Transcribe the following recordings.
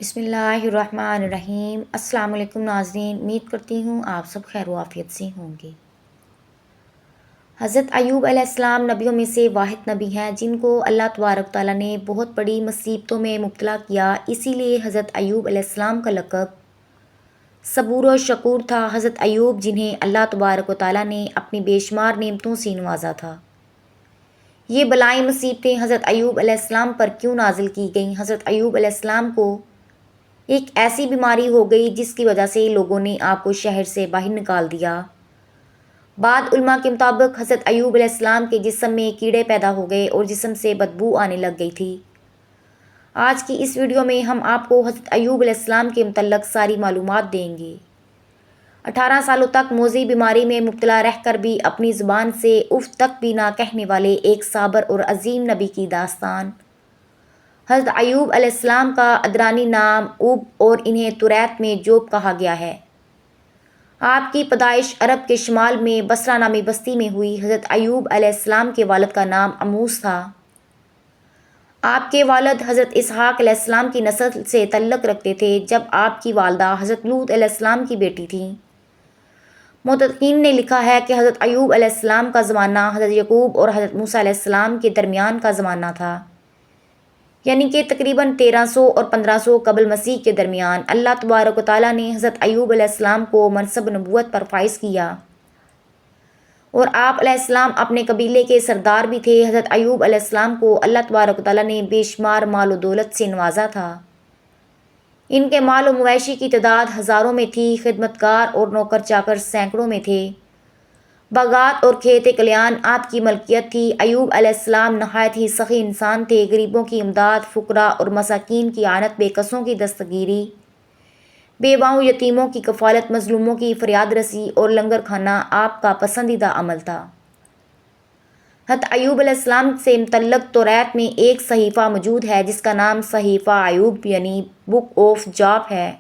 بسم اللہ الرحمن الرحیم۔ السلام علیکم ناظرین، امید کرتی ہوں آپ سب خیر و عافیت سے ہوں گے۔ حضرت ایوب علیہ السلام نبیوں میں سے واحد نبی ہیں جن کو اللہ تبارک تعالیٰ نے بہت بڑی مصیبتوں میں مبتلا کیا، اسی لیے حضرت ایوب علیہ السلام کا لقب صبور و شکور تھا۔ حضرت ایوب جنہیں اللہ تبارک و تعالیٰ نے اپنی بے شمار نعمتوں سے نوازا تھا۔ یہ بلائیں مصیبتیں حضرت ایوب علیہ السلام پر کیوں نازل کی گئیں؟ حضرت ایوب علیہ السلام کو ایک ایسی بیماری ہو گئی جس کی وجہ سے لوگوں نے آپ کو شہر سے باہر نکال دیا۔ بعض علماء کے مطابق حضرت ایوب علیہ السلام کے جسم میں کیڑے پیدا ہو گئے اور جسم سے بدبو آنے لگ گئی تھی۔ آج کی اس ویڈیو میں ہم آپ کو حضرت ایوب علیہ السلام کے متعلق ساری معلومات دیں گے۔ 18 سالوں تک موذی بیماری میں مبتلا رہ کر بھی اپنی زبان سے اف تک بھی نہ کہنے والے ایک صابر اور عظیم نبی کی داستان۔ حضرت ایوب علیہ السلام کا عدرانی نام اوب اور انہیں توریت میں جوب کہا گیا ہے۔ آپ کی پیدائش عرب کے شمال میں بصرہ نامی بستی میں ہوئی۔ حضرت ایوب علیہ السلام کے والد کا نام اموس تھا۔ آپ کے والد حضرت اسحاق علیہ السلام کی نسل سے تعلق رکھتے تھے، جب آپ کی والدہ حضرت لوط علیہ السلام کی بیٹی تھیں۔ محققین نے لکھا ہے کہ حضرت ایوب علیہ السلام کا زمانہ حضرت یعقوب اور حضرت موسیٰ علیہ السلام کے درمیان کا زمانہ تھا، یعنی کہ تقریباً 1300 اور 1500 قبل مسیح کے درمیان۔ اللہ تبارک و تعالیٰ نے حضرت ایوب علیہ السلام کو منصب نبوت پر فائز کیا اور آپ علیہ السلام اپنے قبیلے کے سردار بھی تھے۔ حضرت ایوب علیہ السلام کو اللہ تبارک و تعالیٰ نے بے شمار مال و دولت سے نوازا تھا۔ ان کے مال و مویشی کی تعداد ہزاروں میں تھی، خدمتگار اور نوکر چاکر سینکڑوں میں تھے، باغات اور کھیت کلیان آپ کی ملکیت تھی۔ ایوب علیہ السلام نہایت ہی سخی انسان تھے۔ غریبوں کی امداد، فقراء اور مساکین کی اعانت، بے کسوں کی دستگیری، بیواؤں یتیموں کی کفالت، مظلوموں کی فریاد رسی اور لنگر کھانا آپ کا پسندیدہ عمل تھا۔ حضرت ایوب علیہ السلام سے متعلق توریت میں ایک صحیفہ موجود ہے جس کا نام صحیفہ ایوب یعنی بک آف جاب ہے۔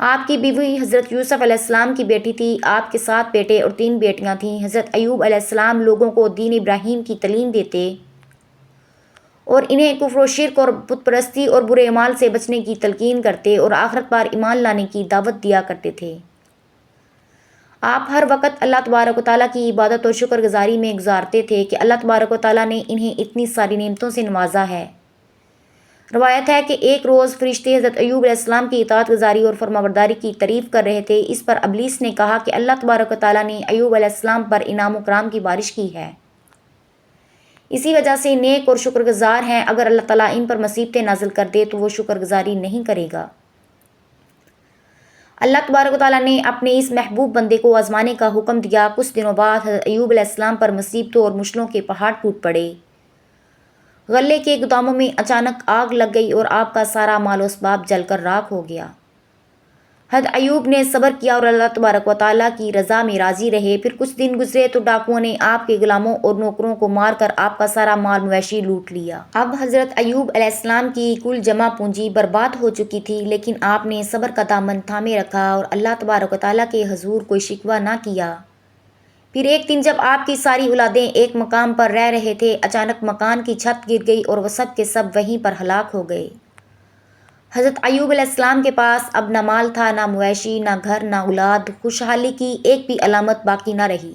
آپ کی بیوی حضرت یوسف علیہ السلام کی بیٹی تھی۔ آپ کے 7 بیٹے اور 3 بیٹیاں تھیں۔ حضرت ایوب علیہ السلام لوگوں کو دین ابراہیم کی تعلیم دیتے اور انہیں کفر و شرک اور بت پرستی اور برے اعمال سے بچنے کی تلقین کرتے اور آخرت پر ایمان لانے کی دعوت دیا کرتے تھے۔ آپ ہر وقت اللہ تبارک و تعالیٰ کی عبادت اور شکر گزاری میں گزارتے تھے کہ اللہ تبارک و تعالیٰ نے انہیں اتنی ساری نعمتوں سے نوازا ہے۔ روایت ہے کہ ایک روز فرشتے حضرت ایوب علیہ السلام کی اطاعت گزاری اور فرمانبرداری کی تعریف کر رہے تھے۔ اس پر ابلیس نے کہا کہ اللہ تبارک و تعالیٰ نے ایوب علیہ السلام پر انعام و کرام کی بارش کی ہے، اسی وجہ سے نیک اور شکر گزار ہیں، اگر اللہ تعالیٰ ان پر مصیبتیں نازل کر دے تو وہ شکر گزاری نہیں کرے گا۔ اللہ تبارک و تعالیٰ نے اپنے اس محبوب بندے کو آزمانے کا حکم دیا۔ کچھ دنوں بعد حضرت ایوب علیہ السلام پر مصیبتوں اور مشکلوں کے پہاڑ ٹوٹ پڑے۔ غلے کے گوداموں میں اچانک آگ لگ گئی اور آپ کا سارا مال و اسباب جل کر راکھ ہو گیا۔ حضرت ایوب نے صبر کیا اور اللہ تبارک و تعالیٰ کی رضا میں راضی رہے۔ پھر کچھ دن گزرے تو ڈاکوؤں نے آپ کے غلاموں اور نوکروں کو مار کر آپ کا سارا مال مویشی لوٹ لیا۔ اب حضرت ایوب علیہ السلام کی کل جمع پونجی برباد ہو چکی تھی، لیکن آپ نے صبر کا دامن تھامے رکھا اور اللہ تبارک و تعالیٰ کے حضور کوئی شکوہ نہ کیا۔ پھر ایک دن جب آپ کی ساری اولادیں ایک مقام پر رہ رہے تھے، اچانک مکان کی چھت گر گئی اور وہ سب کے سب وہیں پر ہلاک ہو گئے۔ حضرت ایوب علیہ السلام کے پاس اب نہ مال تھا، نہ مویشی، نہ گھر، نہ اولاد، خوشحالی کی ایک بھی علامت باقی نہ رہی۔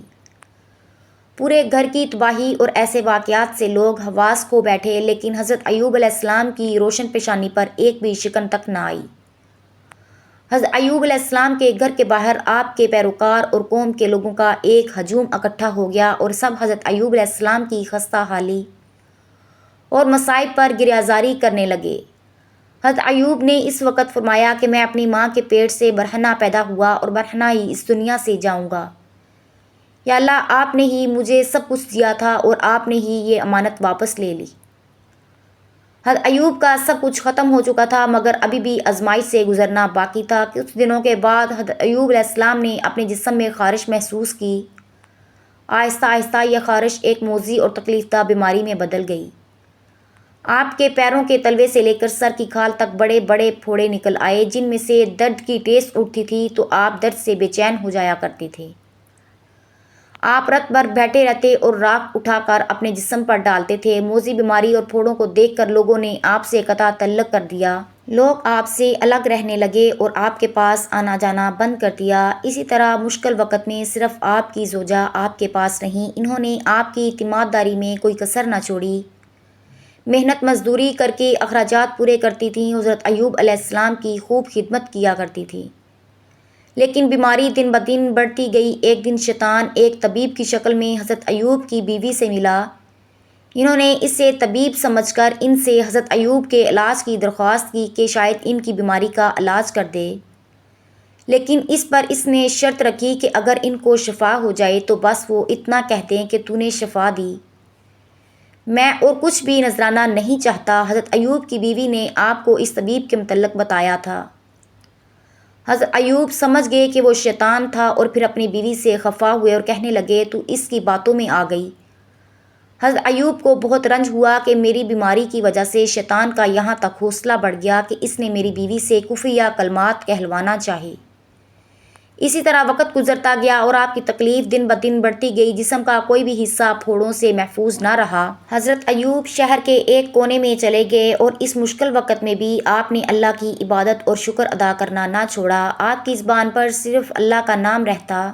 پورے گھر کی تباہی اور ایسے واقعات سے لوگ حواس کھو بیٹھے، لیکن حضرت ایوب علیہ السلام کی روشن پیشانی پر ایک بھی شکن تک نہ آئی۔ حضرت ایوب علیہ السلام کے گھر کے باہر آپ کے پیروکار اور قوم کے لوگوں کا ایک ہجوم اکٹھا ہو گیا اور سب حضرت ایوب علیہ السلام کی خستہ حالی اور مصائب پر گریہزاری کرنے لگے۔ حضرت ایوب نے اس وقت فرمایا کہ میں اپنی ماں کے پیٹ سے برہنہ پیدا ہوا اور برہنہ ہی اس دنیا سے جاؤں گا۔ یا اللہ، آپ نے ہی مجھے سب کچھ دیا تھا اور آپ نے ہی یہ امانت واپس لے لی۔ حضرت ایوب کا سب کچھ ختم ہو چکا تھا، مگر ابھی بھی آزمائش سے گزرنا باقی تھا۔ کچھ دنوں کے بعد حضرت ایوب علیہ السلام نے اپنے جسم میں خارش محسوس کی۔ آہستہ آہستہ یہ خارش ایک موذی اور تکلیف دہ بیماری میں بدل گئی۔ آپ کے پیروں کے تلوے سے لے کر سر کی کھال تک بڑے بڑے پھوڑے نکل آئے، جن میں سے درد کی ٹیس اٹھتی تھی تو آپ درد سے بے چین ہو جایا کرتے تھے۔ آپ رات بھر بیٹھے رہتے اور راکھ اٹھا کر اپنے جسم پر ڈالتے تھے۔ موذی بیماری اور پھوڑوں کو دیکھ کر لوگوں نے آپ سے قطع تعلق کر دیا۔ لوگ آپ سے الگ رہنے لگے اور آپ کے پاس آنا جانا بند کر دیا۔ اسی طرح مشکل وقت میں صرف آپ کی زوجہ آپ کے پاس رہیں، انہوں نے آپ کی اعتماد داری میں کوئی کسر نہ چھوڑی، محنت مزدوری کر کے اخراجات پورے کرتی تھیں، حضرت ایوب علیہ السلام کی خوب خدمت کیا کرتی تھی۔ لیکن بیماری دن بدن بڑھتی گئی۔ ایک دن شیطان ایک طبیب کی شکل میں حضرت ایوب کی بیوی سے ملا۔ انہوں نے اسے طبیب سمجھ کر ان سے حضرت ایوب کے علاج کی درخواست کی کہ شاید ان کی بیماری کا علاج کر دے، لیکن اس پر اس نے شرط رکھی کہ اگر ان کو شفا ہو جائے تو بس وہ اتنا کہہ دیں کہ تو نے شفا دی، میں اور کچھ بھی نذرانہ نہیں چاہتا۔ حضرت ایوب کی بیوی نے آپ کو اس طبیب کے متعلق بتایا تھا۔ حضرت ایوب سمجھ گئے کہ وہ شیطان تھا اور پھر اپنی بیوی سے خفا ہوئے اور کہنے لگے تو اس کی باتوں میں آ گئی۔ حضرت ایوب کو بہت رنج ہوا کہ میری بیماری کی وجہ سے شیطان کا یہاں تک حوصلہ بڑھ گیا کہ اس نے میری بیوی سے کفریہ کلمات کہلوانا چاہے۔ اسی طرح وقت گزرتا گیا اور آپ کی تکلیف دن بدن بڑھتی گئی، جسم کا کوئی بھی حصہ پھوڑوں سے محفوظ نہ رہا۔ حضرت ایوب شہر کے ایک کونے میں چلے گئے اور اس مشکل وقت میں بھی آپ نے اللہ کی عبادت اور شکر ادا کرنا نہ چھوڑا۔ آپ کی زبان پر صرف اللہ کا نام رہتا۔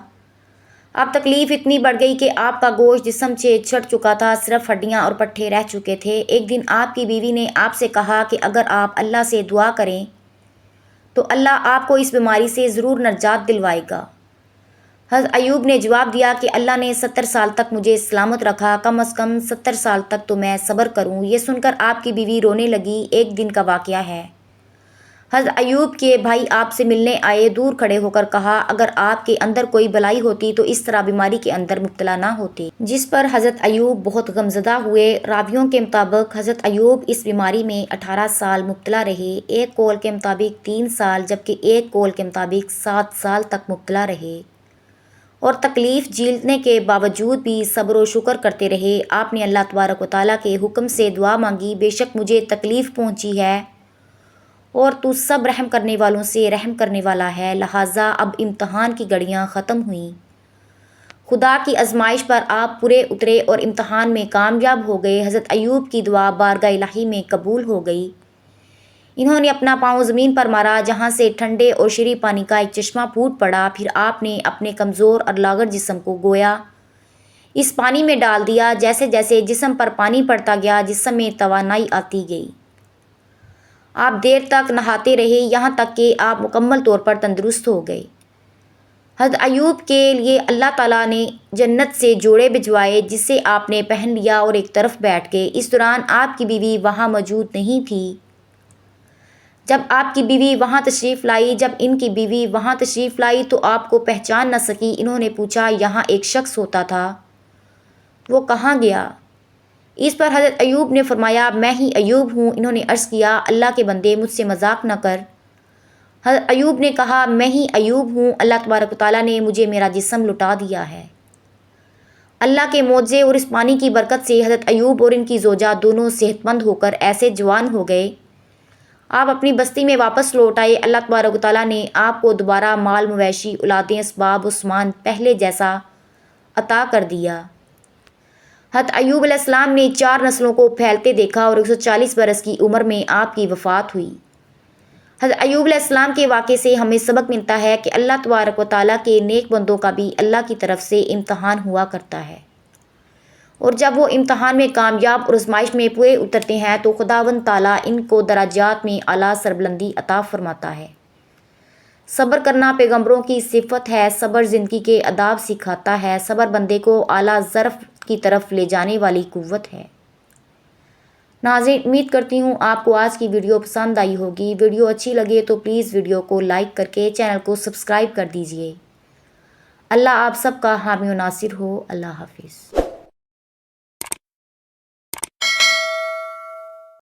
اب تکلیف اتنی بڑھ گئی کہ آپ کا گوشت جسم سے چھٹ چکا تھا، صرف ہڈیاں اور پٹھے رہ چکے تھے۔ ایک دن آپ کی بیوی نے آپ سے کہا کہ اگر آپ اللہ سے دعا کریں تو اللہ آپ کو اس بیماری سے ضرور نجات دلوائے گا۔ حضرت ایوب نے جواب دیا کہ اللہ نے 70 سال تک مجھے سلامت رکھا، کم از کم 70 سال تک تو میں صبر کروں۔ یہ سن کر آپ کی بیوی رونے لگی۔ ایک دن کا واقعہ ہے، حضرت ایوب کے بھائی آپ سے ملنے آئے، دور کھڑے ہو کر کہا اگر آپ کے اندر کوئی بلائی ہوتی تو اس طرح بیماری کے اندر مبتلا نہ ہوتے، جس پر حضرت ایوب بہت غمزدہ ہوئے۔ راویوں کے مطابق حضرت ایوب اس بیماری میں 18 سال مبتلا رہے، ایک قول کے مطابق 3 سال جبکہ ایک قول کے مطابق 7 سال تک مبتلا رہے اور تکلیف جھیلنے کے باوجود بھی صبر و شکر کرتے رہے۔ آپ نے اللہ تبارک و تعالیٰ کے حکم سے دعا مانگی، بے شک مجھے تکلیف پہنچی ہے اور تو سب رحم کرنے والوں سے رحم کرنے والا ہے، لہٰذا اب امتحان کی گھڑیاں ختم ہوئیں۔ خدا کی آزمائش پر آپ پورے اترے اور امتحان میں کامیاب ہو گئے۔ حضرت ایوب کی دعا بارگاہ الہی میں قبول ہو گئی۔ انہوں نے اپنا پاؤں زمین پر مارا، جہاں سے ٹھنڈے اور شیریں پانی کا ایک چشمہ پھوٹ پڑا۔ پھر آپ نے اپنے کمزور اور لاغر جسم کو گویا اس پانی میں ڈال دیا۔ جیسے جیسے جسم پر پانی پڑتا گیا، جسم میں توانائی آتی گئی۔ آپ دیر تک نہاتے رہے، یہاں تک کہ آپ مکمل طور پر تندرست ہو گئے۔ حضرت ایوب کے لیے اللہ تعالیٰ نے جنت سے جوڑے بھجوائے، جسے آپ نے پہن لیا اور ایک طرف بیٹھ گئے۔ اس دوران آپ کی بیوی وہاں موجود نہیں تھی۔ جب آپ کی بیوی وہاں تشریف لائی تو آپ کو پہچان نہ سکی۔ انہوں نے پوچھا یہاں ایک شخص ہوتا تھا، وہ کہاں گیا؟ اس پر حضرت ایوب نے فرمایا میں ہی ایوب ہوں۔ انہوں نے عرض کیا اللہ کے بندے مجھ سے مذاق نہ کر۔ حضرت ایوب نے کہا میں ہی ایوب ہوں، اللہ تبارک و تعالیٰ نے مجھے میرا جسم لوٹا دیا ہے۔ اللہ کے معجزے اور اس پانی کی برکت سے حضرت ایوب اور ان کی زوجہ دونوں صحت مند ہو کر ایسے جوان ہو گئے۔ آپ اپنی بستی میں واپس لوٹ آئے۔ اللہ تبارک و تعالیٰ نے آپ کو دوبارہ مال مویشی، اولادیں، اسباب و سامان پہلے جیسا عطا کر دیا۔ حضرت ایوب علیہ السلام نے 4 نسلوں کو پھیلتے دیکھا اور 140 برس کی عمر میں آپ کی وفات ہوئی۔ حضرت ایوب علیہ السلام کے واقعے سے ہمیں سبق ملتا ہے کہ اللہ تبارک و تعالیٰ کے نیک بندوں کا بھی اللہ کی طرف سے امتحان ہوا کرتا ہے، اور جب وہ امتحان میں کامیاب اور آزمائش میں پورے اترتے ہیں تو خداوند تعالیٰ ان کو درجات میں اعلیٰ سربلندی عطا فرماتا ہے۔ صبر کرنا پیغمبروں کی صفت ہے، صبر زندگی کے آداب سکھاتا ہے، صبر بندے کو اعلیٰ ظرف کی طرف لے جانے والی قوت ہے۔ ناظرین، امید کرتی ہوں آپ کو آج کی ویڈیو پسند آئی ہوگی۔ ویڈیو اچھی لگے تو پلیز ویڈیو کو لائک کر کے چینل کو سبسکرائب کر دیجیے۔ اللہ آپ سب کا حامی و ناصر ہو۔ اللہ حافظ۔